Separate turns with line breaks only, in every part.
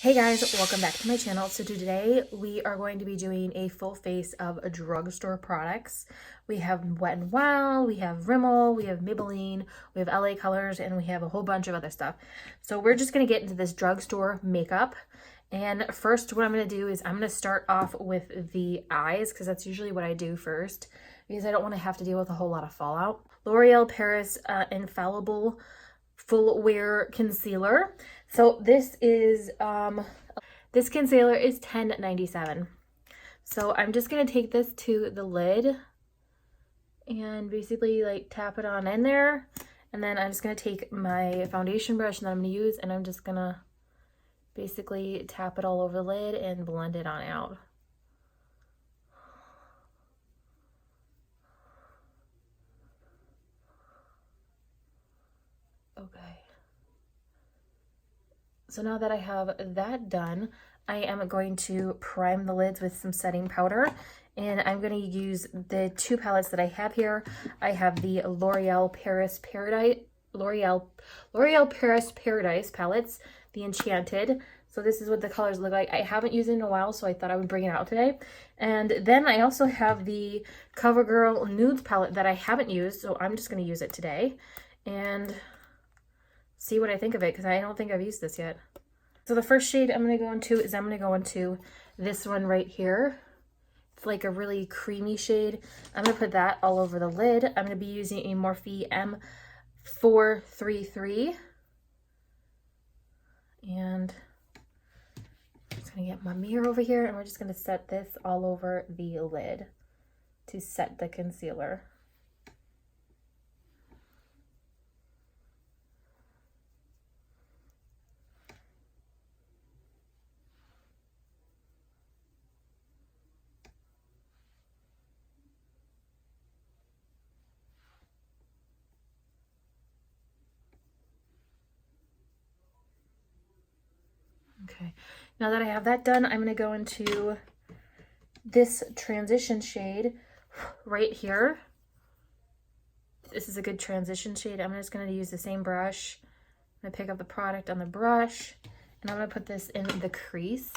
Hey guys, welcome back to my channel. So today we are going to be doing a full face of drugstore products. We have Wet n Wild, we have Rimmel, we have Maybelline, we have LA Colors, and we have a whole bunch of other stuff. So we're just going to get into this drugstore makeup. And first what I'm going to do is I'm going to start off with the eyes because that's usually what I do first because I don't want to have to deal with a whole lot of fallout. L'Oreal Paris Infallible Full Wear Concealer. So this concealer is $10.97. So I'm just gonna take this to the lid and basically like tap it on in there, and then I'm just gonna take my foundation brush that I'm gonna use, and I'm just gonna basically tap it all over the lid and blend it on out. Okay. So now that I have that done, I am going to prime the lids with some setting powder, and I'm going to use the two palettes that I have here. I have the L'Oreal Paris Paradise palettes, the Enchanted. So this is what the colors look like. I haven't used it in a while, so I thought I would bring it out today. And then I also have the CoverGirl Nudes palette that I haven't used, so I'm just going to use it today and see what I think of it, because I don't think I've used this yet. So the first shade I'm going to go into this one right here. It's like a really creamy shade. I'm going to put that all over the lid. I'm going to be using a Morphe M433. And I'm just going to get my mirror over here, and we're just going to set this all over the lid to set the concealer. Okay, now that I have that done, I'm going to go into this transition shade right here. This is a good transition shade. I'm just going to use the same brush. I'm going to pick up the product on the brush, and I'm going to put this in the crease.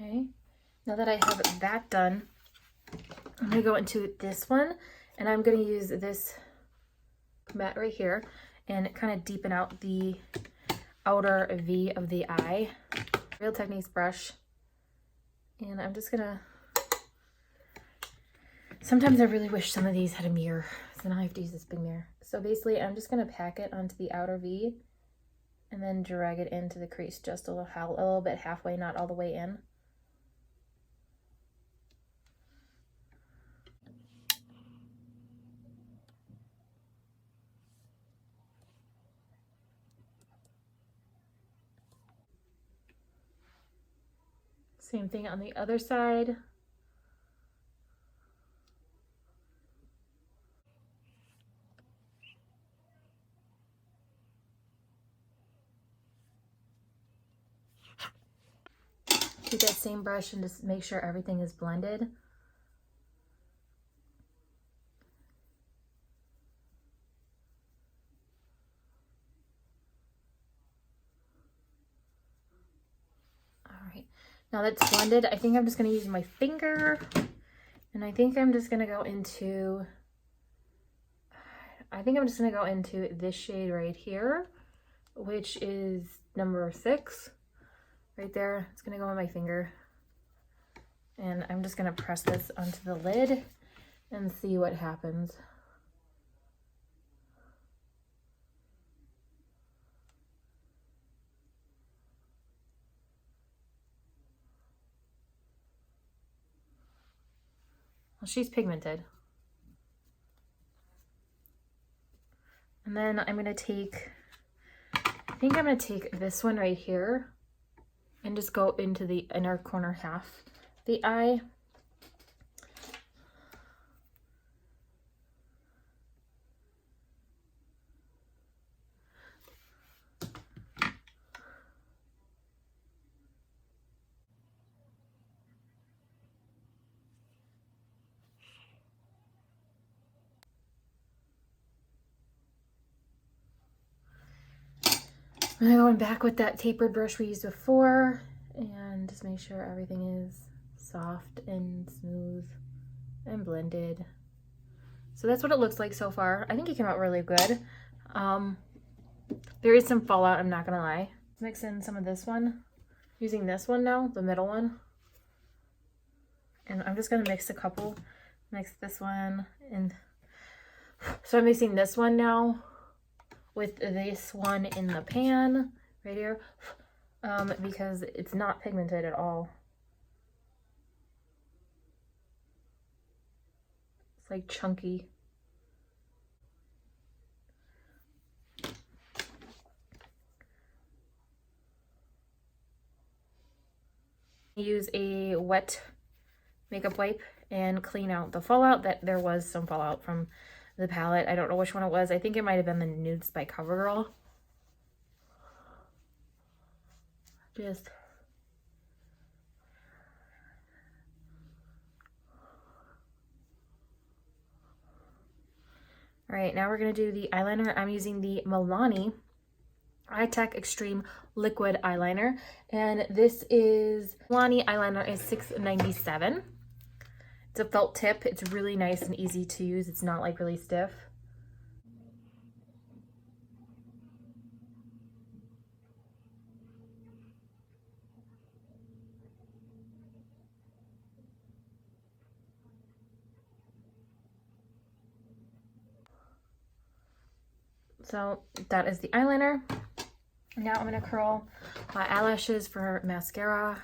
Okay, now that I have that done, I'm going to go into this one, and I'm going to use this matte right here and kind of deepen out the outer V of the eye. Real Techniques brush, and I'm just going to, sometimes I really wish some of these had a mirror, so now I have to use this big mirror. So basically I'm just going to pack it onto the outer V and then drag it into the crease just a little bit halfway, not all the way in. Same thing on the other side. Take that same brush and just make sure everything is blended. Now that's blended, I think I'm just going to use my finger, and I think I'm just going to go into, this shade right here, which is number 6, right there. It's going to go on my finger, and I'm just going to press this onto the lid and see what happens. Well, she's pigmented. And then I'm going to take think I'm going to take this one right here and just go into the inner corner half of the eye. I'm going back with that tapered brush we used before and just make sure everything is soft and smooth and blended. So that's what it looks like so far. I think it came out really good. There is some fallout, I'm not gonna lie. Mix in some of this one. Using this one now, the middle one. And I'm just gonna mix a couple. Mix this one and so I'm mixing this one now with this one in the pan right here, because it's not pigmented at all. It's like chunky. Use a wet makeup wipe and clean out the fallout. That there was some fallout from the palette. I don't know which one it was. I think it might have been the Nudes by CoverGirl. Just all right, now we're gonna do the eyeliner. I'm using the Milani Eye Tech Extreme Liquid Eyeliner, and this is Milani eyeliner is $6.97. It's a felt tip. It's really nice and easy to use. It's not like really stiff. So that is the eyeliner. Now I'm gonna curl my eyelashes for mascara.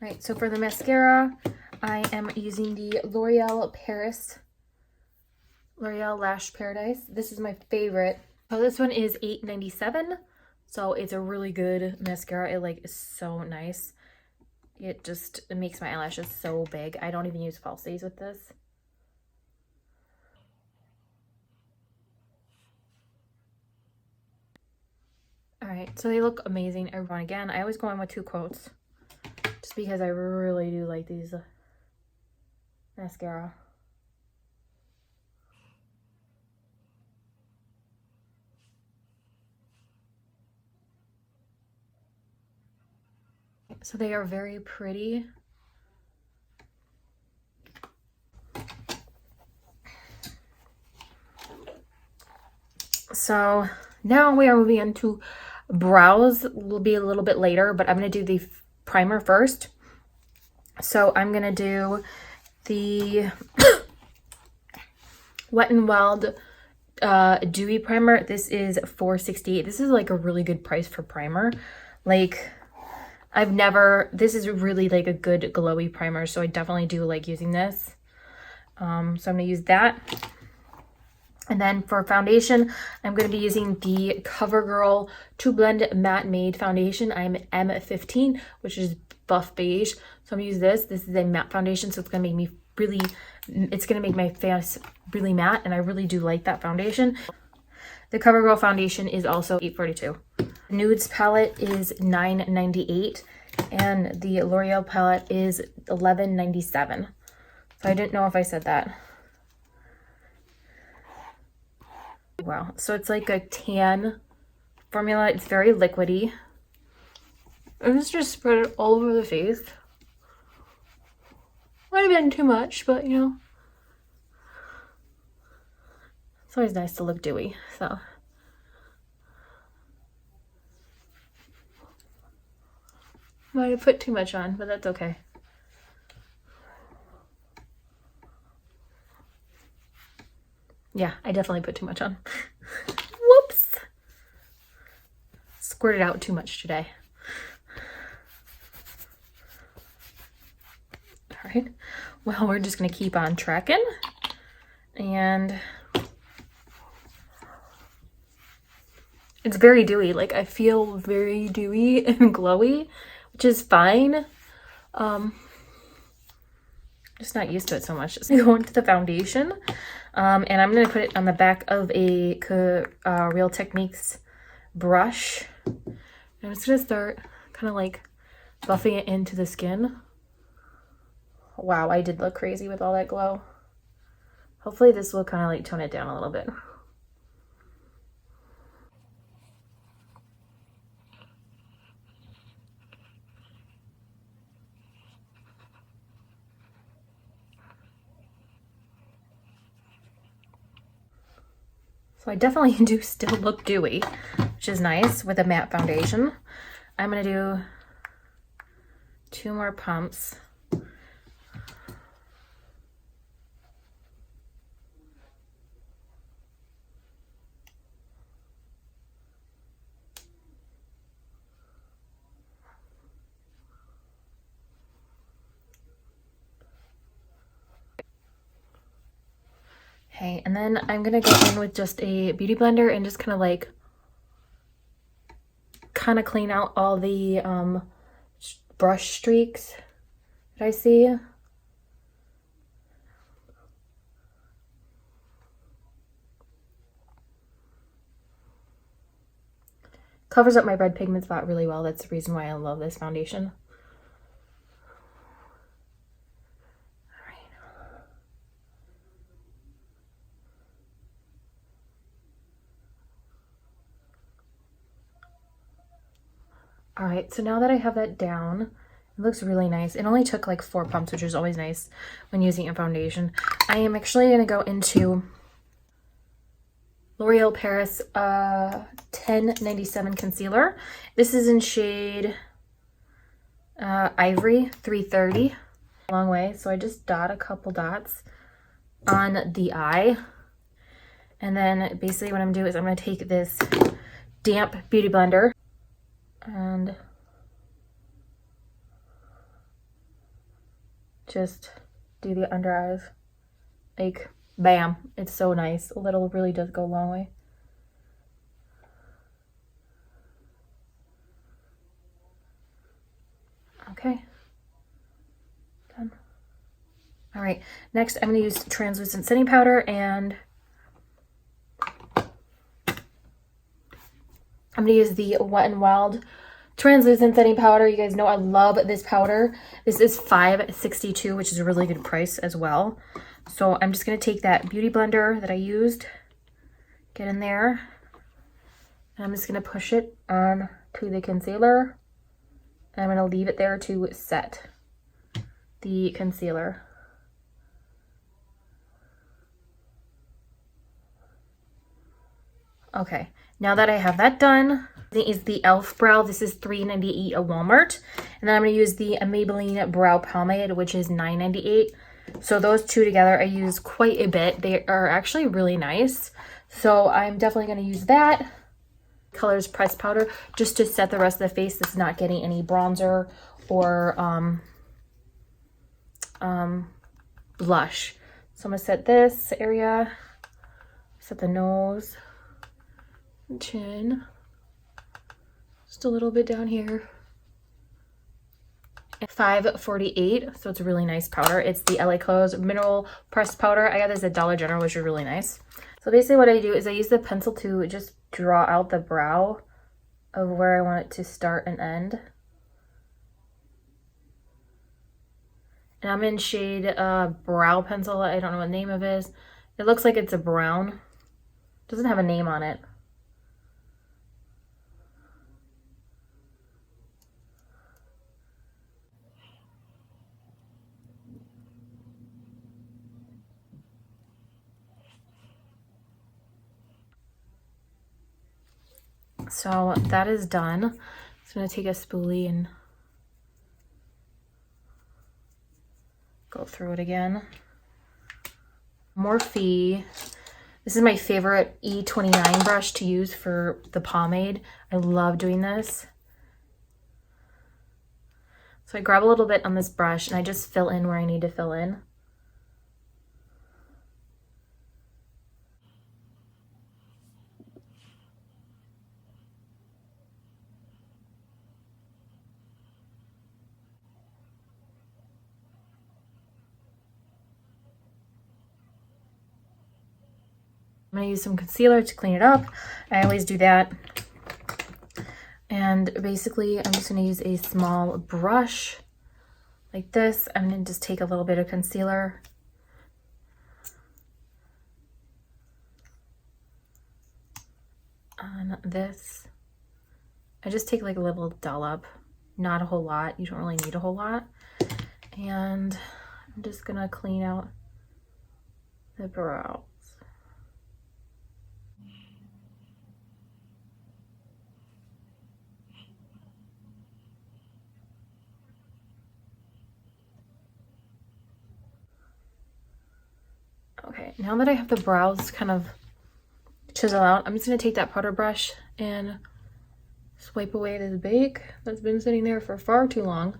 Right, so for the mascara, I am using the L'Oreal Lash Paradise. This is my favorite. So this one is $8.97. So it's a really good mascara. It like is so nice. It makes my eyelashes so big. I don't even use falsies with this. All right, so they look amazing. Everyone, again, I always go in with 2 coats just because I really do like these mascara. So they are very pretty. So now we are moving on to brows. Will be a little bit later, but I'm going to do the primer first. So I'm going to do the Wet n Wild Dewy Primer. This is $4.68. This is like a really good price for primer. Like this is really like a good glowy primer, so I definitely do like using this. So I'm going to use that. And then for foundation, I'm going to be using the CoverGirl 2 Blend Matte Made Foundation. I'm M15, which is buff beige. So I'm going to use this. This is a matte foundation, so it's going to make me it's going to make my face really matte, and I really do like that foundation. The CoverGirl foundation is also $8.42. Nudes palette is $9.98, and the L'Oreal palette is $11.97. So I didn't know if I said that. Wow, so it's like a tan formula. It's very liquidy. I'm just spread it all over the face. Might have been too much, but you know, it's always nice to look dewy. So might have put too much on, but that's okay. Yeah, I definitely put too much on. Whoops. squirted out too much today. All right, well, we're just gonna keep on trekking, and it's very dewy. Like, I feel very dewy and glowy, which is fine. Just not used to it so much. Just go into the foundation, and I'm gonna put it on the back of a Real Techniques brush. I'm just gonna start kind of like buffing it into the skin. Wow, I did look crazy with all that glow. Hopefully this will kind of like tone it down a little bit. So I definitely do still look dewy, which is nice with a matte foundation. I'm gonna do 2 more pumps. Okay, and then I'm gonna go in with just a beauty blender and just kind of clean out all the brush streaks that I see. Covers up my red pigment spot really well. That's the reason why I love this foundation. All right, so now that I have that down, it looks really nice. It only took like 4 pumps, which is always nice when using a foundation. I am actually going to go into L'Oreal Paris 1097 concealer. This is in shade Ivory 330. A long way, so I just dot a couple dots on the eye. And then basically what I'm doing is I'm going to take this damp beauty blender and just do the under eyes. Like, bam, it's so nice. A little really does go a long way. Okay, done. All right, next I'm going to use translucent setting powder, and I'm going to use the Wet n Wild translucent setting powder. You guys know I love this powder. This is $5.62, which is a really good price as well. So I'm just going to take that beauty blender that I used, get in there, and I'm just going to push it on to the concealer. And I'm going to leave it there to set the concealer. Okay, now that I have that done, this is the e.l.f. brow. This is $3.98 at Walmart. And then I'm going to use the Maybelline brow pomade, which is $9.98. So those two together I use quite a bit. They are actually really nice. So I'm definitely going to use that. Colors pressed powder just to set the rest of the face that's not getting any bronzer or blush. So I'm going to set this area, set the nose, chin, just a little bit down here. $5.48, so it's a really nice powder. It's the LA Clothes mineral pressed powder. I got this at Dollar General, which is really nice. So basically what I do is I use the pencil to just draw out the brow of where I want it to start and end. And I'm in shade brow pencil. I don't know what the name of it is. It looks like it's a brown. It doesn't have a name on it. So that is done. I'm just going to take a spoolie and go through it again. Morphe This is my favorite E29 brush to use for the pomade. I love doing this. So I grab a little bit on this brush and I just fill in where I need to fill in. I'm going to use some concealer to clean it up. I always do that. And basically, I'm just going to use a small brush like this. I'm going to just take a little bit of concealer. On this. I just take like a little dollop, not a whole lot. You don't really need a whole lot. And I'm just going to clean out the brows. Okay, now that I have the brows kind of chiseled out, I'm just going to take that powder brush and swipe away this bake that's been sitting there for far too long.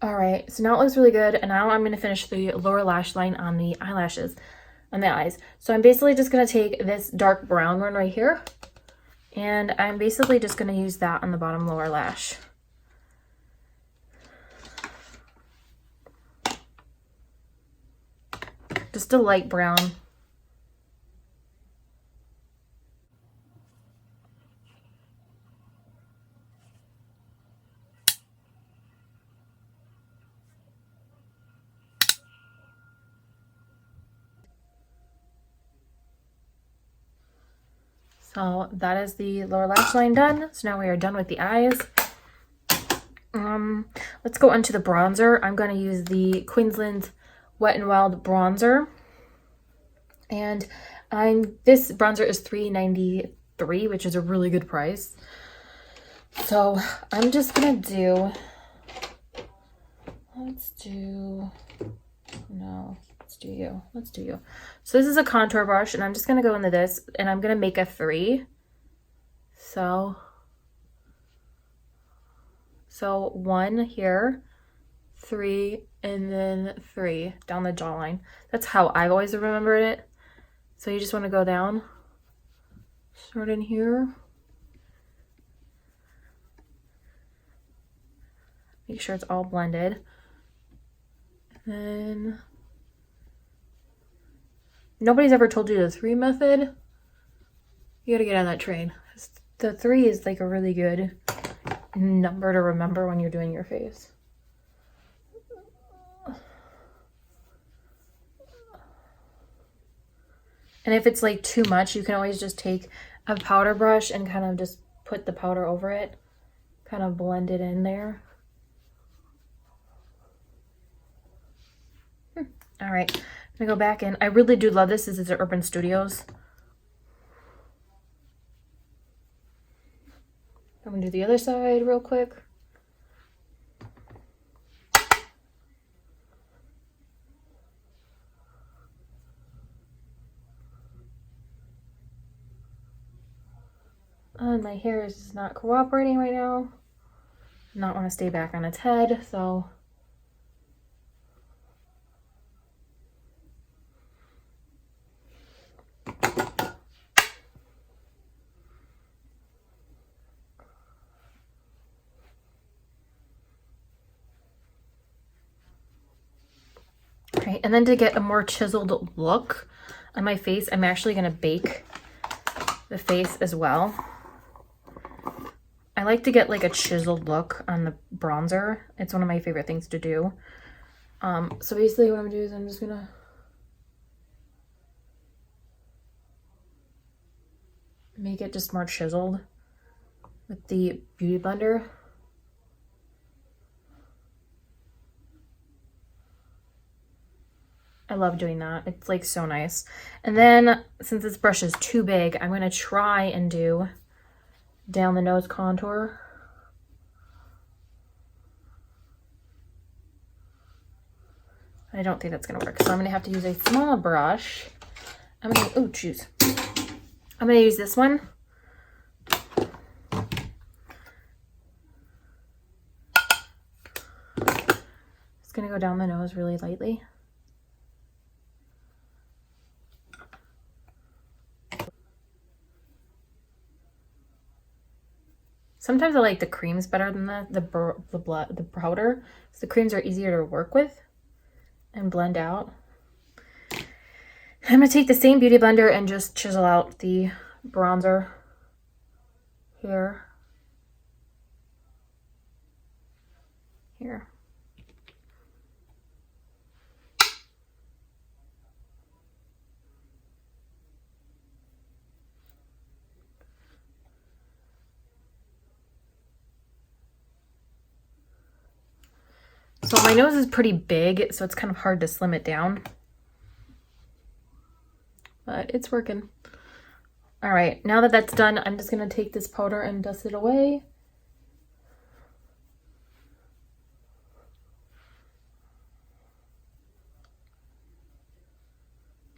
All right, so now it looks really good, and now I'm going to finish the lower lash line on the eyelashes, on the eyes. So I'm basically just going to take this dark brown one right here, and I'm basically just going to use that on the bottom lower lash. Just a light brown. So that is the lower lash line done. So now we are done with the eyes. Let's go into the bronzer. I'm going to use the Queensland Wet n Wild bronzer. And this bronzer is $3.93, which is a really good price. So I'm just going to do, let's do you. So this is a contour brush, and I'm just going to go into this, and I'm going to make a 3. So 1 here, 3, and then 3 down the jawline. That's how I've always remembered it. So you just want to go down, start in here. Make sure it's all blended. Then nobody's ever told you the 3 method. You gotta get on that train. The 3 is like a really good number to remember when you're doing your face. And if it's like too much, you can always just take a powder brush and kind of just put the powder over it, kind of blend it in there. All right, I'm gonna go back in. I really do love this. This is the Urban Studios. I'm gonna do the other side real quick. My hair is not cooperating right now. Not want to stay back on its head, so okay. And then to get a more chiseled look on my face, I'm actually going to bake the face as well. I like to get like a chiseled look on the bronzer. It's one of my favorite things to do. So basically what I'm gonna do is I'm just gonna make it just more chiseled with the Beauty Blender. I love doing that. It's like so nice. And then since this brush is too big, I'm gonna try and do down the nose contour. I don't think that's gonna work. So I'm gonna have to use a small brush. I'm gonna, oh, choose. I'm gonna use this one. It's gonna go down the nose really lightly. Sometimes I like the creams better than the powder. So the creams are easier to work with and blend out. I'm gonna take the same beauty blender and just chisel out the bronzer here. Here. So my nose is pretty big, so it's kind of hard to slim it down. But it's working. All right, now that that's done, I'm just gonna take this powder and dust it away.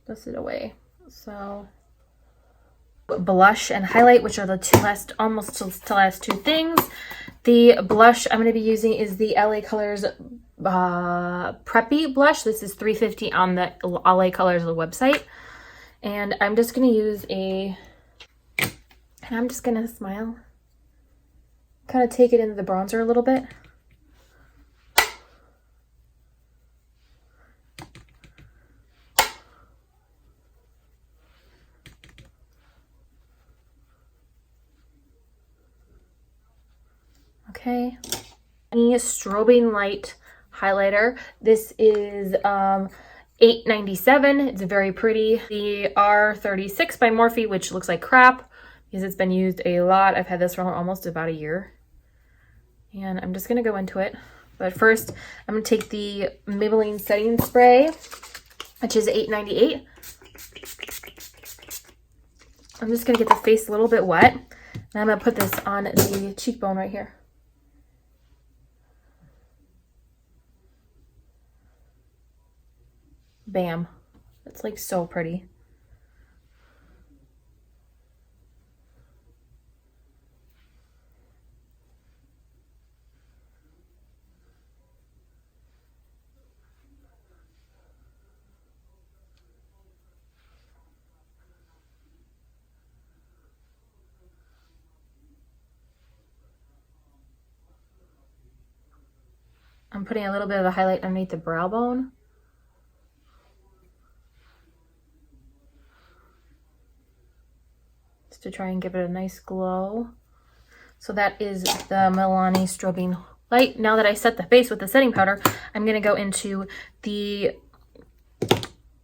Dust it away. So blush and highlight, which are the almost the last two things. The blush I'm going to be using is the LA Colors Preppy blush. This is $3.50 on the LA Colors website. And I'm just going to use and I'm just going to smile. Kind of take it into the bronzer a little bit. Okay, any strobing light highlighter. This is $8.97. It's very pretty. The R36 by Morphe, which looks like crap because it's been used a lot. I've had this for almost about a year. And I'm just gonna go into it. But first, I'm gonna take the Maybelline setting spray, which is $8.98. I'm just gonna get the face a little bit wet. And I'm gonna put this on the cheekbone right here. Bam. It's like so pretty. I'm putting a little bit of a highlight underneath the brow bone. To try and give it a nice glow. So that is the Milani Strobing Light. Now that I set the face with the setting powder, I'm going to go into the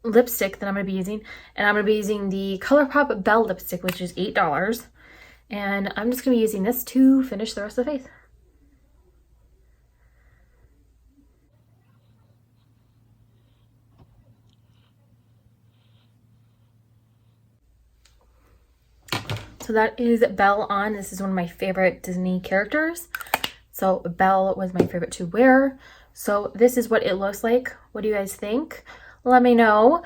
lipstick that I'm going to be using. And I'm going to be using the ColourPop Belle lipstick, which is $8. And I'm just going to be using this to finish the rest of the face. So that is Belle on. This is one of my favorite Disney characters. So Belle was my favorite to wear. So this is what it looks like. What do you guys think? Let me know.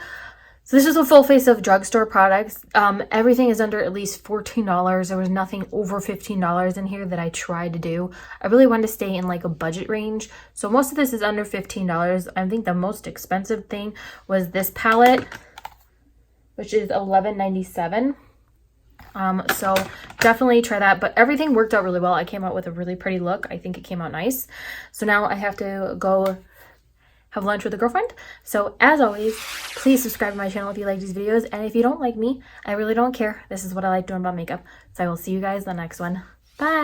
So this is a full face of drugstore products. Everything is under at least $14. There was nothing over $15 in here that I tried to do. I really wanted to stay in like a budget range. So most of this is under $15. I think the most expensive thing was this palette, which is $11.97. So definitely try that, but everything worked out really well. I came out with a really pretty look. I think it came out nice. So now I have to go have lunch with a girlfriend. So as always, please subscribe to my channel if you like these videos. And if you don't like me, I really don't care. This is what I like doing about makeup. So I will see you guys in the next one. Bye.